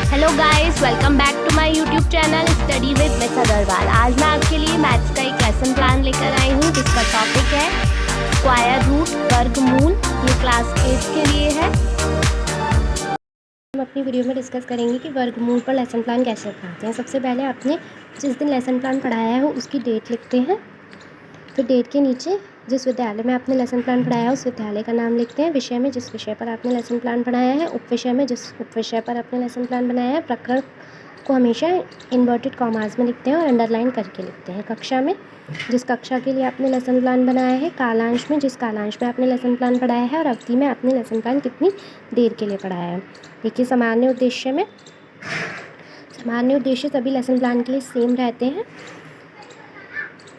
Hello guys, welcome back to my YouTube channel study with miss Agarwal. आज मैं आपके लिए मैथ्स का एक लेसन प्लान लेकर आई हूँ जिसका टॉपिक है स्क्वायर रूट, वर्गमूल। ये क्लास 8 के लिए है। हम अपनी वीडियो में डिस्कस करेंगे कि वर्गमूल पर लेसन प्लान कैसे बनाते हैं। सबसे पहले आपने जिस दिन लेसन प्लान पढ़ाया है उसकी डेट लिखते हैं। फिर डेट के नीचे जिस विद्यालय में आपने लेसन प्लान पढ़ाया है उस विद्यालय का नाम लिखते हैं। विषय में जिस विषय पर आपने लेसन प्लान पढ़ाया है, उपविषय में जिस उपविषय पर आपने लेसन प्लान बनाया है, प्रकरण को हमेशा इन्वर्टेड कॉमास में लिखते हैं और अंडरलाइन करके लिखते हैं। कक्षा में जिस कक्षा के लिए आपने लेसन प्लान बनाया है, कालांश में जिस कालांश में आपने लेसन प्लान पढ़ाया है और अवधि में आपने लेसन प्लान कितनी देर के लिए पढ़ाया है। देखिए, सामान्य उद्देश्य सभी लेसन प्लान के लिए सेम रहते हैं।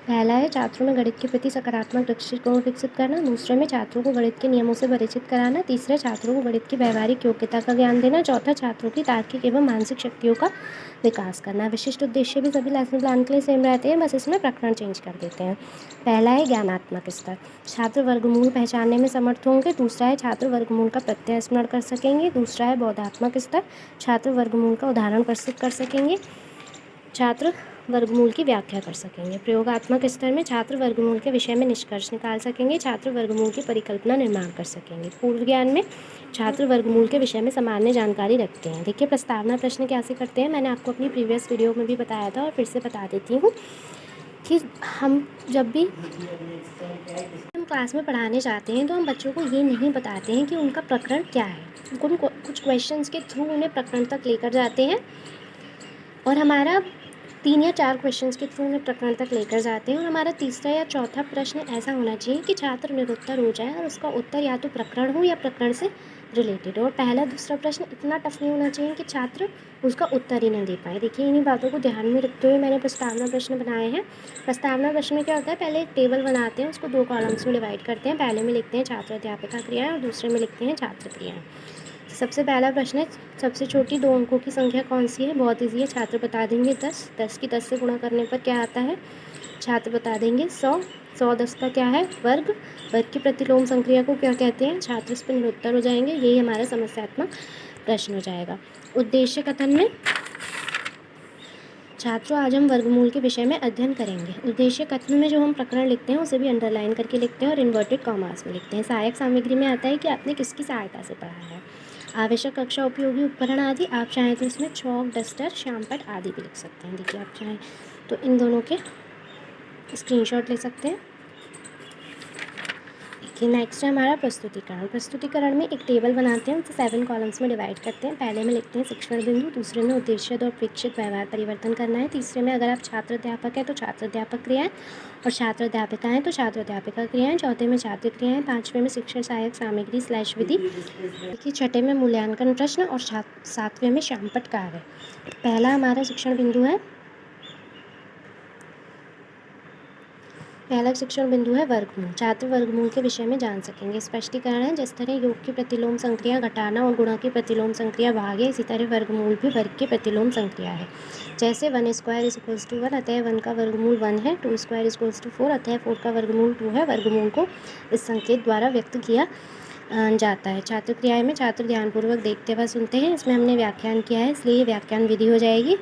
पहला है छात्रों में गणित के प्रति सकारात्मक दृष्टिकोण विकसित करना। दूसरे में छात्रों को गणित के नियमों से परिचित कराना। तीसरा, छात्रों को गणित की व्यवहारिक योग्यता का ज्ञान देना। चौथा, छात्रों की तार्किक एवं मानसिक शक्तियों का विकास करना। विशिष्ट उद्देश्य भी सभी लेसन प्लान के लिए सेम रहते हैं, बस इसमें प्रकरण चेंज कर देते हैं। पहला है ज्ञानात्मक स्तर, छात्र वर्गमूल पहचानने में समर्थ होंगे। दूसरा है छात्र वर्गमूल का प्रत्यय स्मरण कर सकेंगे। दूसरा है बौद्धात्मक स्तर, छात्र वर्गमूल का उदाहरण प्रस्तुत कर सकेंगे, छात्र वर्गमूल की व्याख्या कर सकेंगे। प्रयोगात्मक स्तर में छात्र वर्गमूल के विषय में निष्कर्ष निकाल सकेंगे, छात्र वर्गमूल की परिकल्पना निर्माण कर सकेंगे। पूर्व ज्ञान में छात्र वर्गमूल के विषय में सामान्य जानकारी रखते हैं। देखिए, प्रस्तावना प्रश्न कैसे करते हैं, मैंने आपको अपनी प्रीवियस वीडियो में भी बताया था और फिर से बता देती हूँ कि हम जब भी हम क्लास में पढ़ाने जाते हैं तो हम बच्चों को ये नहीं बताते हैं कि उनका प्रकरण क्या है। कुछ क्वेश्चंस के थ्रू उन्हें प्रकरण तक लेकर जाते हैं और हमारा 3 या 4 क्वेश्चंस के थ्रू उन्हें प्रकरण तक लेकर जाते हैं और हमारा तीसरा या चौथा प्रश्न ऐसा होना चाहिए कि छात्र निरुत्तर हो जाए और उसका उत्तर या तो प्रकरण हो या प्रकरण से रिलेटेड हो। और पहला दूसरा प्रश्न इतना टफ नहीं होना चाहिए कि छात्र उसका उत्तर ही नहीं दे पाए। देखिए, इन्हीं बातों को ध्यान में रखते हुए मैंने प्रस्तावना प्रश्न बनाए हैं। प्रस्तावना प्रश्न में क्या होता है, पहले एक टेबल बनाते हैं, उसको 2 कॉलम्स में डिवाइड करते हैं। पहले में लिखते हैं छात्र अध्यापिका क्रियाएँ और दूसरे में लिखते हैं छात्र क्रियाएँ। सबसे पहला प्रश्न है, सबसे छोटी 2 अंकों की संख्या कौन सी है। बहुत ईजी है, छात्र बता देंगे 10। 10 की 10 से गुणा करने पर क्या आता है, छात्र बता देंगे 100। 100 10 का क्या है, वर्ग। वर्ग की प्रतिलोम संक्रिया को क्या कहते हैं, छात्र इस पर निरुत्तर हो जाएंगे। यही हमारा समस्यात्मक प्रश्न हो जाएगा। उद्देश्य कथन में छात्रों, आज हम वर्गमूल के विषय में अध्ययन करेंगे। उद्देश्य कथन में जो हम प्रकरण लिखते हैं उसे भी अंडरलाइन करके लिखते हैं और इन्वर्टेड कॉमास में लिखते हैं। सहायक सामग्री में आता है कि आपने किसकी सहायता से पढ़ा है। आवश्यक कक्षा उपयोगी उपकरण आदि, आप चाहें तो इसमें चौक, डस्टर, श्यामपट्ट आदि भी लिख सकते हैं। देखिए, आप चाहें तो इन दोनों के स्क्रीनशॉट ले सकते हैं। देखिए, नेक्स्ट है हमारा प्रस्तुतिकरण। प्रस्तुतिकरण में एक टेबल बनाते हैं, उसे 7 कॉलम्स में डिवाइड करते हैं। पहले में लिखते हैं शिक्षण बिंदु, दूसरे में उद्देश्य और प्रेक्षित व्यवहार परिवर्तन करना है। तीसरे में अगर आप छात्र अध्यापक है तो छात्र अध्यापक क्रियाएँ और छात्र अध्यापिका हैं तो छात्र अध्यापिका क्रियाएँ। चौथे में छात्र क्रियाएँ। पाँचवें में शिक्षण सहायक सामग्री / विधि। देखिए, छठे में मूल्यांकन प्रश्न और 7वें में श्यामपट्ट कार्य। पहला हमारा शिक्षण बिंदु है, पहला शिक्षण बिंदु है वर्गमूल। छात्र वर्गमूल के विषय में जान सकेंगे। स्पष्टीकरण है, जिस तरह योग की प्रतिलोम संक्रिया घटाना और गुणा की प्रतिलोम संक्रिया भाग है, इसी तरह वर्गमूल भी वर्ग की प्रतिलोम संक्रिया है। जैसे 1² = 1, अतः 1 का वर्गमूल 1 है। 2² = 4, अतः 4 का वर्गमूल 2 है। वर्गमूल को इस संकेत द्वारा व्यक्त किया जाता है। छात्र क्रियाएँ में छात्र ध्यानपूर्वक देखते व सुनते हैं। इसमें हमने व्याख्यान किया है इसलिए ये व्याख्यान विधि हो जाएगी।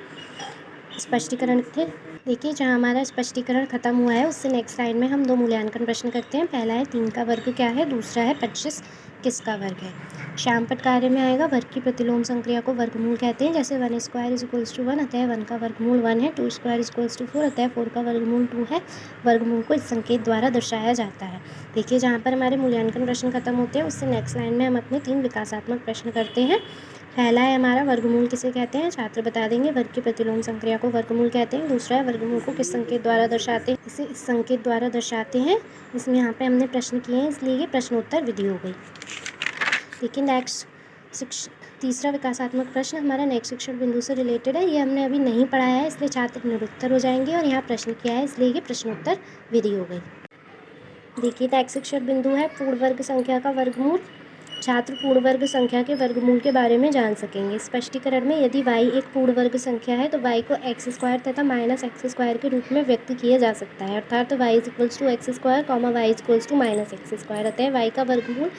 स्पष्टीकरण थे, देखिए जहाँ हमारा स्पष्टीकरण खत्म हुआ है उससे नेक्स्ट लाइन में हम 2 मूल्यांकन प्रश्न करते हैं। पहला है 3 का वर्ग क्या है, दूसरा है 25 किसका वर्ग है। श्यामपट्ट कार्य में आएगा, वर्ग की प्रतिलोम संक्रिया को वर्गमूल कहते हैं। जैसे 1² = 1, अतः 1 का वर्गमूल 1 है। 2² = 4, अतः 4 का वर्गमूल 2 है। वर्गमूल को इस संकेत द्वारा दर्शाया जाता है। देखिए, जहाँ पर हमारे मूल्यांकन प्रश्न खत्म होते हैं उससे नेक्स्ट लाइन में हम अपने 3 विकासात्मक प्रश्न करते हैं। पहला है हमारा वर्गमूल किसे कहते हैं, छात्र बता देंगे। वर्ग की प्रतिलोम संक्रिया को वर्गमूल कहते हैं। दूसरा है वर्गमूल को किस संकेत द्वारा दर्शाते हैं, इसे इस संकेत द्वारा दर्शाते हैं। इसमें यहाँ पे हमने प्रश्न किए हैं इसलिए ये प्रश्नोत्तर विधि हो गई। देखिए, नेक्स्ट तीसरा विकासात्मक प्रश्न हमारा नेक्स्ट शिक्षण बिंदु से रिलेटेड है। ये हमने अभी नहीं पढ़ाया है इसलिए छात्र निरुत्तर हो जाएंगे और यहाँ प्रश्न किया है इसलिए ये प्रश्नोत्तर विधि हो गई। देखिए, नेक्स्ट शिक्षण बिंदु है पूर्ण वर्ग संख्या का वर्गमूल। छात्र पूर्ण वर्ग संख्या के वर्गमूल के बारे में जान सकेंगे। स्पष्टीकरण में, यदि y एक पूर्ण वर्ग संख्या है तो y को x² तथा -x² के रूप में व्यक्त किया जा सकता है। अर्थात y = x², y = -x²। अतः y का वर्गमूल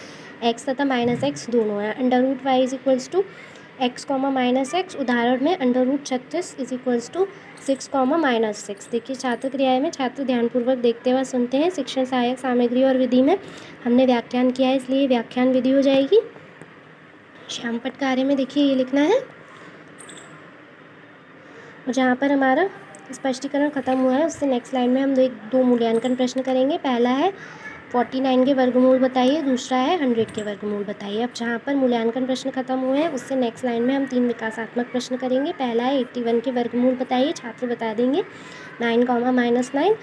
x तथा -x दोनों है। √y = x, -x। उदाहरण में √36 = 6, -6। देखिए छात्र क्रियाएं में छात्र ध्यानपूर्वक देखते हुए सुनते हैं। शिक्षण सहायक सामग्री और विधि में हमने व्याख्यान किया है, इसलिए व्याख्यान विधि हो जाएगी। श्यामपट्ट कार्य में देखिए ये लिखना है, और जहाँ पर हमारा स्पष्टीकरण खत्म हुआ है उससे नेक्स्ट लाइन में हम दो मूल्यांकन प्रश्न करेंगे। पहला है 49 के वर्गमूल बताइए, दूसरा है 100 के वर्गमूल बताइए। अब जहाँ पर मूल्यांकन प्रश्न खत्म हुए हैं उससे नेक्स्ट लाइन में हम 3 विकासात्मक प्रश्न करेंगे। पहला है 81 के वर्गमूल बताइए, छात्र बता देंगे 9, -9।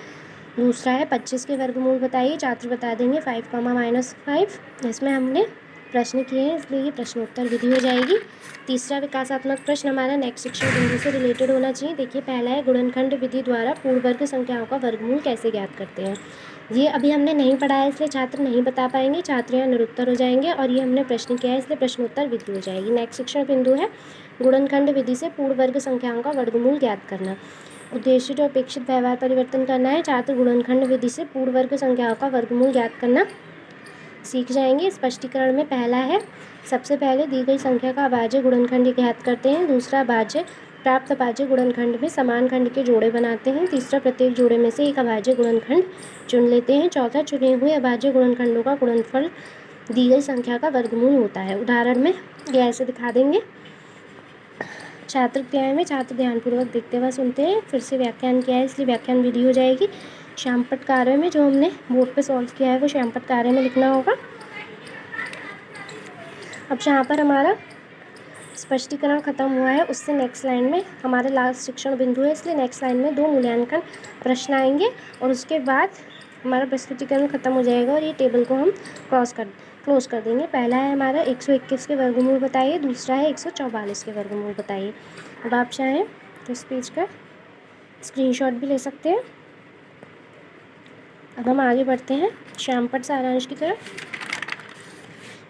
दूसरा है 25 के वर्गमूल बताइए, छात्र बता देंगे 5, -5। इसमें हमने प्रश्न किए हैं, इसलिए ये प्रश्नोत्तर विधि हो जाएगी। तीसरा विकासात्मक प्रश्न हमारा नेक्स्ट शिक्षण बिंदु से रिलेटेड होना चाहिए। देखिए पहला है गुणनखंड विधि द्वारा पूर्ण वर्ग संख्याओं का वर्गमूल कैसे ज्ञात करते हैं। ये अभी हमने नहीं पढ़ा है, इसलिए छात्र नहीं बता पाएंगे, छात्र यहाँ निरुत्तर हो जाएंगे, और ये हमने प्रश्न किया है इसलिए प्रश्नोत्तर विधि हो जाएगी। नेक्स्ट शिक्षण बिंदु है गुणनखंड विधि से पूर्ण वर्ग संख्याओं का वर्गमूल ज्ञात करना। उद्देश्य जो अपेक्षित व्यवहार परिवर्तन करना है, छात्र गुणनखंड विधि से पूर्ण वर्ग संख्याओं का वर्गमूल ज्ञात करना सीख जाएंगे। स्पष्टीकरण में पहला है सबसे पहले दी गई संख्या का अभाज्य गुणनखंड ज्ञात करते हैं। दूसरा अभाज्य प्राप्त अभाज्य गुणनखंड में समान खंड के जोड़े बनाते हैं। तीसरा प्रत्येक जोड़े में से एक अभाज्य गुणनखंड चुन लेते हैं। चौथा चुने हुए अभाज्य गुणनखंडों का गुणनफल दी गई संख्या का वर्गमूल होता है। उदाहरण में ये ऐसे दिखा देंगे। छात्र क्रियाएं में छात्र ध्यानपूर्वक देखते हुए सुनते हैं। फिर से व्याख्यान किया है इसलिए व्याख्यान विधि हो जाएगी। श्यामपट्ट कार्य में जो हमने बोर्ड पे सॉल्व किया है वो श्यामपट्ट कार्य में लिखना होगा। अब जहाँ पर हमारा स्पष्टीकरण खत्म हुआ है उससे नेक्स्ट लाइन में हमारे लास्ट शिक्षण बिंदु है, इसलिए नेक्स्ट लाइन में 2 मूल्यांकन प्रश्न आएंगे और उसके बाद हमारा प्रस्तुतिकरण खत्म हो जाएगा और ये टेबल को हम क्लोज कर देंगे। पहला है हमारा 121 के वर्गमूल बताइए, दूसरा है 144 के वर्गमूल बताइए। अब आप चाहें तो इस पेज का स्क्रीनशॉट भी ले सकते हैं। अब हम आगे बढ़ते हैं श्यामपट्ट सारांश की तरफ।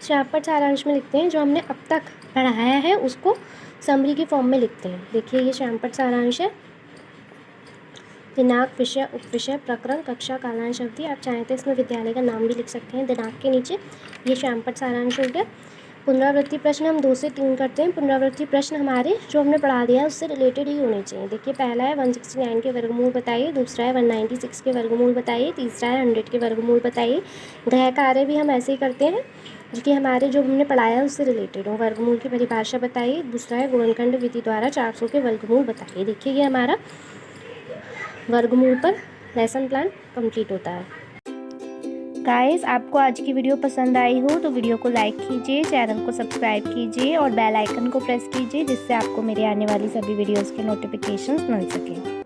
श्यामपट्ट सारांश में लिखते हैं जो हमने अब तक पढ़ाया है उसको समरी की फॉर्म में लिखते हैं। देखिए ये श्यामपट्ट सारांश है। दिनांक, विषय, उपविषय, प्रकरण, कक्षा, कालांश, अवधि। आप चाहें तो इसमें विद्यालय का नाम भी लिख सकते हैं दिनांक के नीचे। ये श्यामपट्ट सारांश हो गया। पुनरावृत्ति प्रश्न हम 2 से 3 करते हैं। पुनरावृत्ति प्रश्न हमारे जो हमने पढ़ा दिया उससे रिलेटेड ही होने चाहिए। देखिए पहला है 169 के वर्गमूल बताइए, दूसरा है 196 के वर्गमूल बताइए, तीसरा है 100 के वर्गमूल बताइए। गृह कार्य भी हम ऐसे ही करते हैं जो कि हमारे जो हमने पढ़ाया है उससे रिलेटेड हो। वर्गमूल की परिभाषा बताइए। दूसरा है गुणनखंड विधि द्वारा 400 के वर्गमूल बताइए। देखिए ये हमारा वर्गमूल पर लेसन प्लान कंप्लीट होता है। गाइस आपको आज की वीडियो पसंद आई हो तो वीडियो को लाइक कीजिए, चैनल को सब्सक्राइब कीजिए और बेल आइकन को प्रेस कीजिए जिससे आपको मेरे आने वाली सभी वीडियोस के नोटिफिकेशंस मिल सकें।